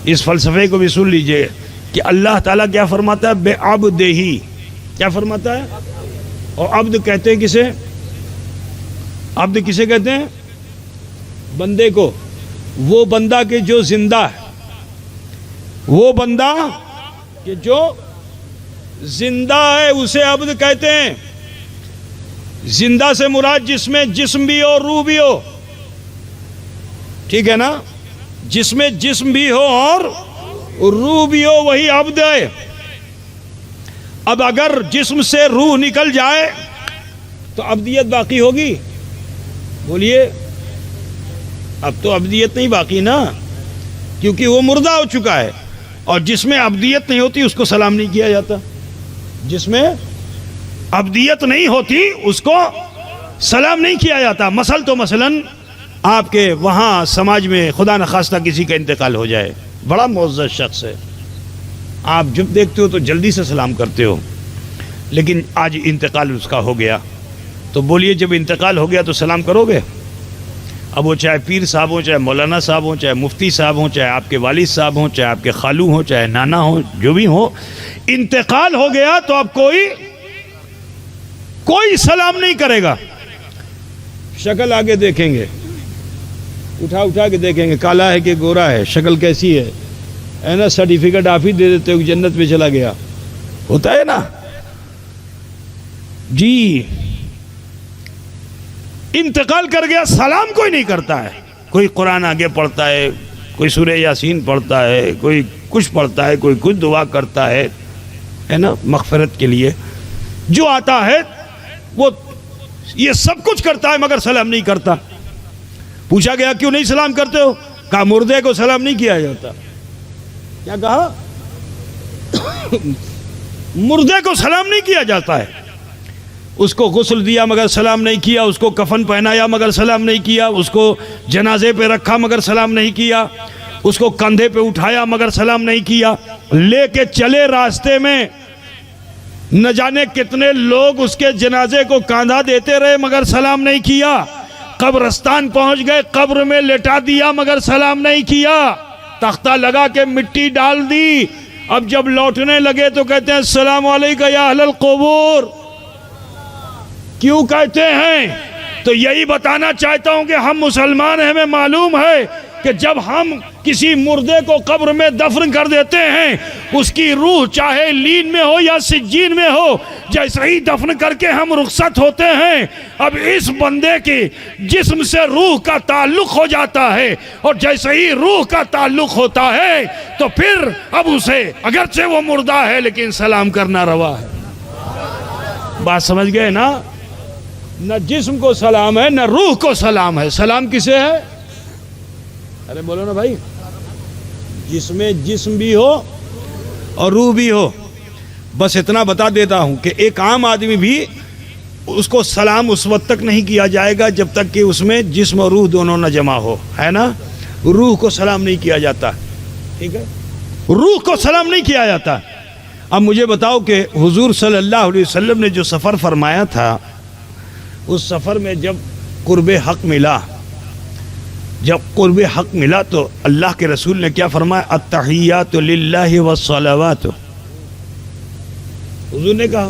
اس فلسفے کو بھی سن لیجئے کہ اللہ تعالیٰ کیا فرماتا ہے؟ بے عبدہ ہی، کیا فرماتا ہے؟ اور عبد کہتے ہیں کسے؟ عبد کسے کہتے ہیں؟ بندے کو، وہ بندہ کہ جو زندہ ہے، وہ بندہ کہ جو زندہ ہے اسے عبد کہتے ہیں۔ زندہ سے مراد جس میں جسم بھی ہو روح بھی ہو، ٹھیک ہے نا؟ جس میں جسم بھی ہو اور روح بھی ہو وہی عبد ہے۔ اب اگر جسم سے روح نکل جائے تو عبدیت باقی ہوگی؟ بولیے، اب تو عبدیت نہیں باقی نا، کیونکہ وہ مردہ ہو چکا ہے۔ اور جس میں عبدیت نہیں ہوتی اس کو سلام نہیں کیا جاتا، جس میں عبدیت نہیں ہوتی اس کو سلام نہیں کیا جاتا۔ مثلاً آپ کے وہاں سماج میں خدا نخواستہ کسی کا انتقال ہو جائے، بڑا معزز شخص ہے، آپ جب دیکھتے ہو تو جلدی سے سلام کرتے ہو، لیکن آج انتقال اس کا ہو گیا، تو بولیے جب انتقال ہو گیا تو سلام کرو گے؟ اب وہ چاہے پیر صاحب ہوں، چاہے مولانا صاحب ہوں، چاہے مفتی صاحب ہوں، چاہے آپ کے والد صاحب ہوں، چاہے آپ کے خالو ہوں، چاہے نانا ہوں، جو بھی ہوں، انتقال ہو گیا تو اب کوئی سلام نہیں کرے گا۔ شکل آگے دیکھیں گے، اٹھا کے دیکھیں گے، کالا ہے کہ گورا ہے، شکل کیسی ہے نا، سرٹیفکیٹ آپ ہی دے دیتے ہو کہ جنت میں چلا گیا، ہوتا ہے نا جی۔ انتقال کر گیا، سلام کوئی نہیں کرتا ہے، کوئی قرآن آگے پڑھتا ہے، کوئی سورہ یاسین پڑھتا ہے، کوئی کچھ پڑھتا ہے، کوئی کچھ دعا کرتا ہے نا مغفرت کے لیے، جو آتا ہے وہ یہ سب کچھ کرتا ہے مگر سلام نہیں کرتا۔ پوچھا گیا کیوں نہیں سلام کرتے ہو؟ کہا مردے کو سلام نہیں کیا جاتا۔ کیا کہا؟ مردے کو سلام نہیں کیا جاتا ہے۔ اس کو غسل دیا مگر سلام نہیں کیا، اس کو کفن پہنایا مگر سلام نہیں کیا، اس کو جنازے پہ رکھا مگر سلام نہیں کیا، اس کو کندھے پہ اٹھایا مگر سلام نہیں کیا، لے کے چلے راستے میں، نہ جانے کتنے لوگ اس کے جنازے کو کاندھا دیتے رہے مگر سلام نہیں کیا، قبرستان پہنچ گئے، قبر میں لٹا دیا مگر سلام نہیں کیا، تختہ لگا کے مٹی ڈال دی، اب جب لوٹنے لگے تو کہتے ہیں السلام علیکم یا اہل القبور۔ کیوں کہتے ہیں؟ تو یہی بتانا چاہتا ہوں کہ ہم مسلمان ہیں، ہمیں معلوم ہے کہ جب ہم کسی مردے کو قبر میں دفن کر دیتے ہیں، اس کی روح چاہے لین میں ہو یا سجین میں ہو، جیسے ہی دفن کر کے ہم رخصت ہوتے ہیں، اب اس بندے کے جسم سے روح کا تعلق ہو جاتا ہے، اور جیسے ہی روح کا تعلق ہوتا ہے تو پھر اب اسے اگرچہ وہ مردہ ہے لیکن سلام کرنا روا ہے۔ بات سمجھ گئے نا؟ نہ جسم کو سلام ہے نہ روح کو سلام ہے۔ سلام کسے ہے؟ ارے بولو نا بھائی، جس میں جسم بھی ہو اور روح بھی ہو۔ بس اتنا بتا دیتا ہوں کہ ایک عام آدمی بھی اس کو سلام اس وقت تک نہیں کیا جائے گا جب تک کہ اس میں جسم اور روح دونوں نہ جمع ہو، ہے نا؟ روح کو سلام نہیں کیا جاتا، ٹھیک ہے؟ روح کو سلام نہیں کیا جاتا۔ اب مجھے بتاؤ کہ حضور صلی اللہ علیہ وسلم نے جو سفر فرمایا تھا، اس سفر میں جب قرب حق ملا، تو اللہ کے رسول نے کیا فرمایا؟ التحیات للہ والصلوات، حضور نے کہا،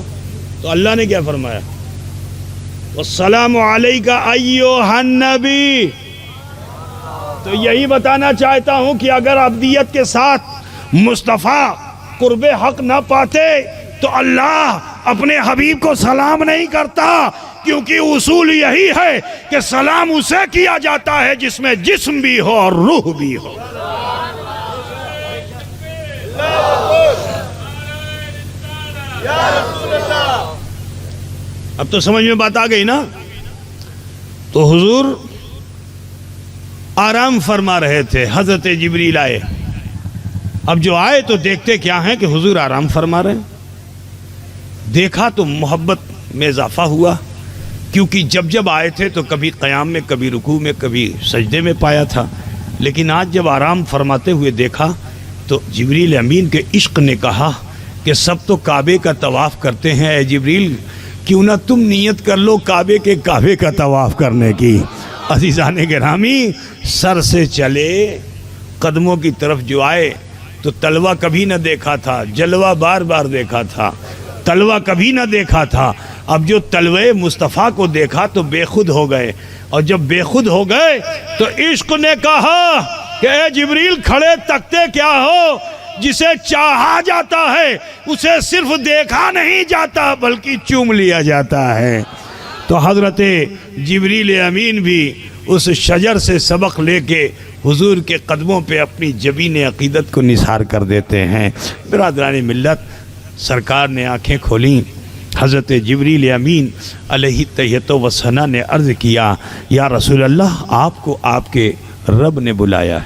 تو اللہ نے کیا فرمایا؟ والسلام علیک ایھا النبی۔ تو یہی بتانا چاہتا ہوں کہ اگر عبدیت کے ساتھ مصطفیٰ قرب حق نہ پاتے تو اللہ اپنے حبیب کو سلام نہیں کرتا، کیونکہ اصول یہی ہے کہ سلام اسے کیا جاتا ہے جس میں جسم بھی ہو اور روح بھی ہو۔ اب تو سمجھ میں بات آ گئی نا؟ تو حضور آرام فرما رہے تھے، حضرت جبریل آئے۔ اب جو آئے تو دیکھتے کیا ہیں کہ حضور آرام فرما رہے ہیں۔ دیکھا تو محبت میں اضافہ ہوا، کیونکہ جب آئے تھے تو کبھی قیام میں، کبھی رکوع میں، کبھی سجدے میں پایا تھا، لیکن آج جب آرام فرماتے ہوئے دیکھا تو جبریل امین کے عشق نے کہا کہ سب تو کعبے کا طواف کرتے ہیں، اے جبریل کیوں نہ تم نیت کر لو کعبے کا طواف کرنے کی۔ عزیزان گرامی، سر سے چلے قدموں کی طرف جو آئے تو تلوہ کبھی نہ دیکھا تھا، جلوہ بار بار دیکھا تھا، تلوہ کبھی نہ دیکھا تھا۔ اب جو تلوہ مصطفیٰ کو دیکھا تو بے خود ہو گئے، اور جب بے خود ہو گئے تو عشق نے کہا کہ اے جبریل کھڑے تکتے کیا ہو؟ جسے چاہا جاتا ہے اسے صرف دیکھا نہیں جاتا بلکہ چوم لیا جاتا ہے۔ تو حضرت جبریل امین بھی اس شجر سے سبق لے کے حضور کے قدموں پہ اپنی جبین عقیدت کو نثار کر دیتے ہیں۔ برادران ملت، سرکار نے آنکھیں کھولیں، حضرت جبریل امین علیہ تحیت و ثنا نے عرض کیا، یا رسول اللہ، آپ کو آپ کے رب نے بلایا ہے۔